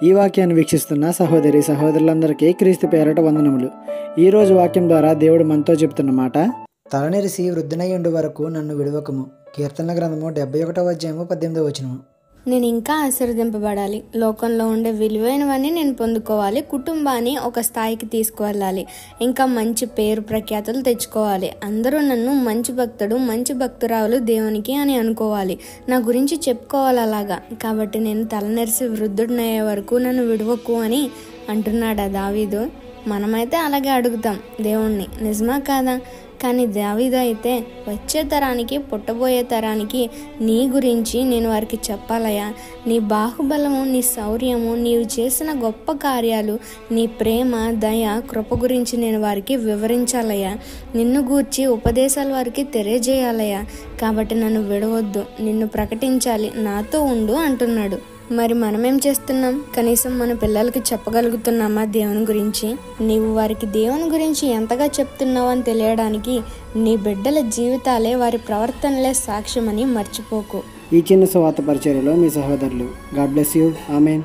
ఈ వాక్యాన్ని వీక్షిస్తున్న సహోదరి సహోదరులందరికీ క్రీస్తు పేరట వందనములు. ఈరోజు వాక్యం ద్వారా దేవుడు మనతో చెప్తున్న మాట, తలనెరిసి వృద్ధునయ్యుండు వరకు నన్ను విడువకము. కీర్తనల గ్రంథము 71వ అధ్యాయము 18వ వచనము. నేను ఇంకా ఆశీర్వదింపబడాలి, లోకంలో ఉండే విలువైనవన్నీ నేను పొందుకోవాలి, కుటుంబాన్ని ఒక స్థాయికి తీసుకువెళ్ళాలి, ఇంకా మంచి పేరు ప్రఖ్యాతులు తెచ్చుకోవాలి, అందరూ నన్ను మంచి భక్తుడు మంచి భక్తురాలు దేవునికి అని అనుకోవాలి, నా గురించి చెప్పుకోవాలి అలాగా. కాబట్టి నేను తలనెరిసి వృద్ధుడినయ్యే వరకు నన్ను విడువకు అని అంటున్నాడా దావీదు? మనమైతే అలాగే అడుగుతాం దేవుణ్ణి, నిజమా కాదా? కానీ దావీదు అయితే వచ్చే తరానికి పుట్టబోయే తరానికి నీ గురించి నేను వారికి చెప్పాలయ్యా, నీ బాహుబలము, నీ శౌర్యము, నీవు చేసిన గొప్ప కార్యాలు, నీ ప్రేమ దయ కృప గురించి నేను వారికి వివరించాలయ్యా, నిన్ను గూర్చి ఉపదేశాలు వారికి తెలియజేయాలయ్యా. కాబట్టి నన్ను విడవద్దు, నిన్ను ప్రకటించాలి, నాతో ఉండు అంటున్నాడు. మరి మనమేం చేస్తున్నాం? కనీసం మన పిల్లలకి చెప్పగలుగుతున్నామా దేవుని గురించి? నీవు వారికి దేవుని గురించి ఎంతగా చెప్తున్నావు అని తెలియడానికి నీ బిడ్డల జీవితాలే వారి ప్రవర్తనలే సాక్ష్యమని మర్చిపోకు. ఈ చిన్న సువార్త పరిచర్యలో మీ సహోదరులు. God bless you. ఆమేన్.